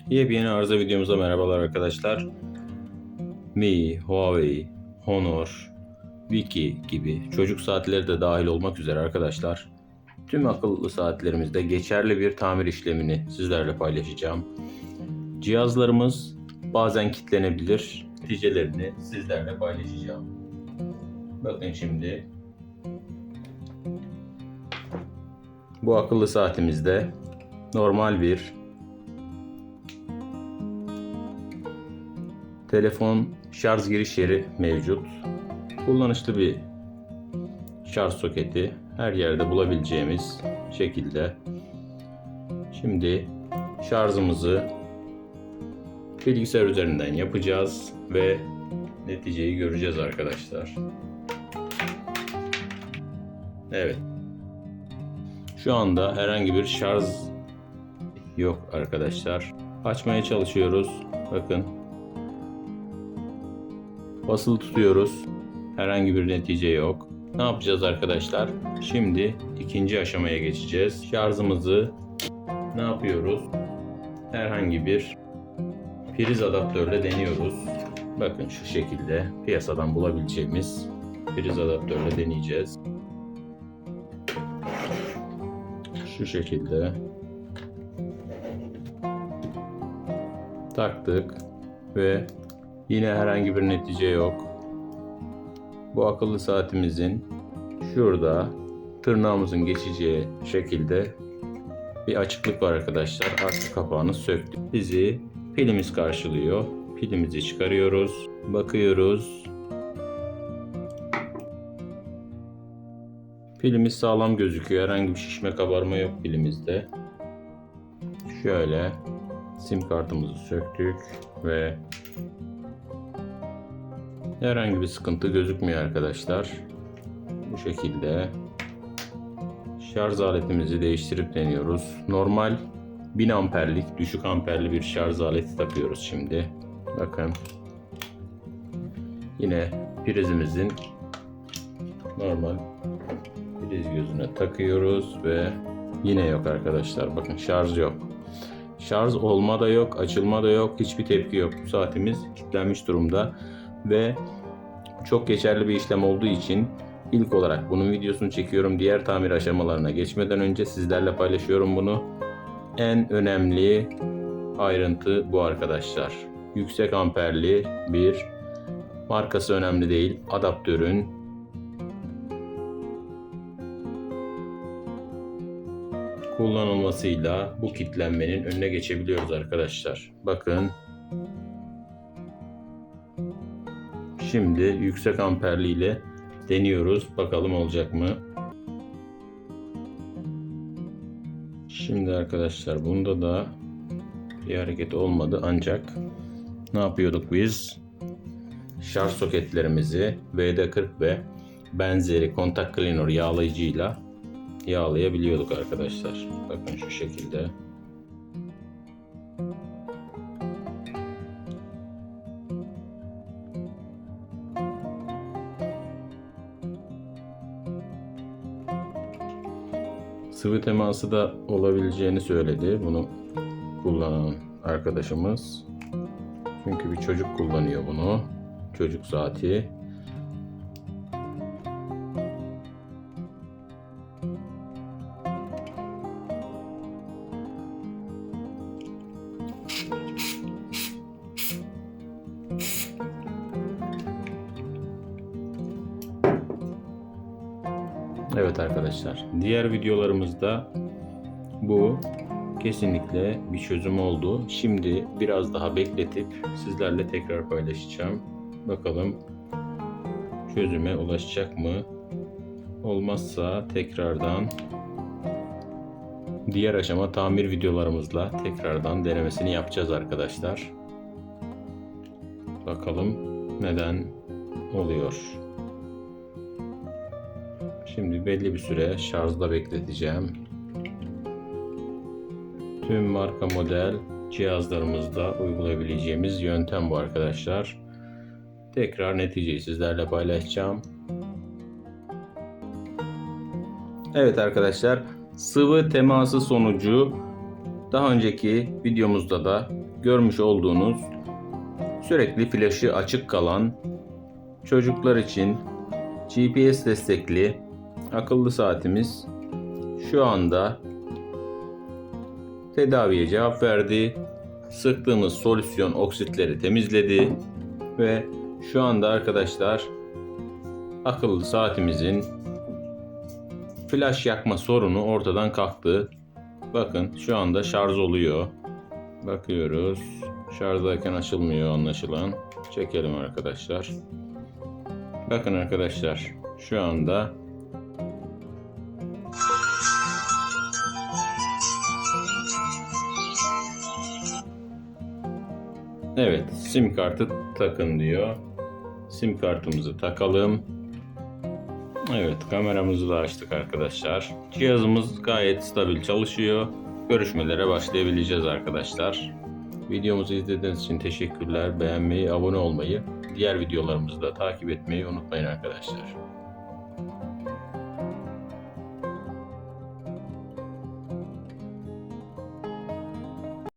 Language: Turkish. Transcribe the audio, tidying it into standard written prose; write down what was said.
Yepyeni arıza videomuza merhabalar arkadaşlar. Mi, Huawei, Honor, Viki gibi çocuk saatleri de dahil olmak üzere arkadaşlar. Tüm akıllı saatlerimizde geçerli bir tamir işlemini sizlerle paylaşacağım. Cihazlarımız bazen kilitlenebilir. Neticelerini sizlerle paylaşacağım. Bakın şimdi. Bu akıllı saatimizde normal bir telefon şarj giriş yeri mevcut. Kullanışlı bir şarj soketi, her yerde bulabileceğimiz şekilde. Şimdi şarjımızı bilgisayar üzerinden yapacağız ve neticeyi göreceğiz arkadaşlar. Evet. Şu anda herhangi bir şarj yok arkadaşlar. Açmaya çalışıyoruz. Bakın. Basılı tutuyoruz. Herhangi bir netice yok. Ne yapacağız arkadaşlar? Şimdi ikinci aşamaya geçeceğiz. Şarjımızı ne yapıyoruz? Herhangi bir priz adaptörle deniyoruz. Bakın şu şekilde piyasadan bulabileceğimiz priz adaptörle deneyeceğiz. Şu şekilde taktık ve yine herhangi bir netice yok. Bu akıllı saatimizin şurada tırnağımızın geçeceği şekilde bir açıklık var arkadaşlar. Arka kapağını söktük. Bizi pilimiz karşılıyor. Pilimizi çıkarıyoruz. Bakıyoruz. Pilimiz sağlam gözüküyor. Herhangi bir şişme, kabarma yok pilimizde. Şöyle sim kartımızı söktük ve herhangi bir sıkıntı gözükmüyor arkadaşlar. Bu şekilde şarj aletimizi değiştirip deniyoruz. Normal 1000 amperlik, düşük amperli bir şarj aleti takıyoruz şimdi. Bakın. Yine prizimizin normal priz gözüne takıyoruz ve yine yok arkadaşlar. Bakın şarj yok. Şarj olma da yok, açılma da yok, hiçbir tepki yok. Bu saatimiz kilitlenmiş durumda ve çok geçerli bir işlem olduğu için ilk olarak bunun videosunu çekiyorum. Diğer tamir aşamalarına geçmeden önce sizlerle paylaşıyorum bunu. En önemli ayrıntı bu arkadaşlar. Yüksek amperli bir, markası önemli değil, adaptörün kullanılmasıyla bu kilitlenmenin önüne geçebiliyoruz arkadaşlar. Bakın. Şimdi yüksek amperli ile deniyoruz. Bakalım olacak mı? Şimdi arkadaşlar bunda da bir hareket olmadı, ancak ne yapıyorduk biz? Şarj soketlerimizi WD-40 ve benzeri kontak cleaner yağlayıcıyla yağlayabiliyorduk arkadaşlar. Bakın şu şekilde. Sıvı teması da olabileceğini söyledi bunu kullanan arkadaşımız. Çünkü bir çocuk kullanıyor bunu. Çocuk saati. Evet arkadaşlar, diğer videolarımızda bu kesinlikle bir çözüm oldu. Şimdi biraz daha bekletip sizlerle tekrar paylaşacağım. Bakalım çözüme ulaşacak mı? Olmazsa tekrardan diğer aşama tamir videolarımızla tekrardan denemesini yapacağız arkadaşlar. Bakalım neden oluyor. Şimdi belli bir süre şarjda bekleteceğim. Tüm marka model cihazlarımızda uygulayabileceğimiz yöntem bu arkadaşlar. Tekrar neticeyi sizlerle paylaşacağım. Evet arkadaşlar, sıvı teması sonucu daha önceki videomuzda da görmüş olduğunuz sürekli flaşı açık kalan çocuklar için GPS destekli akıllı saatimiz şu anda tedaviye cevap verdi. Sıktığımız solüsyon oksitleri temizledi ve şu anda arkadaşlar akıllı saatimizin flash yakma sorunu ortadan kalktı. Bakın şu anda şarj oluyor. Bakıyoruz. Şarjdayken açılmıyor anlaşılan. Çekelim arkadaşlar. Bakın arkadaşlar şu anda evet, sim kartı takın diyor. Sim kartımızı takalım. Evet, kameramızı da açtık arkadaşlar. Cihazımız gayet stabil çalışıyor. Görüşmelere başlayabileceğiz arkadaşlar. Videomuzu izlediğiniz için teşekkürler. Beğenmeyi, abone olmayı, diğer videolarımızı da takip etmeyi unutmayın arkadaşlar.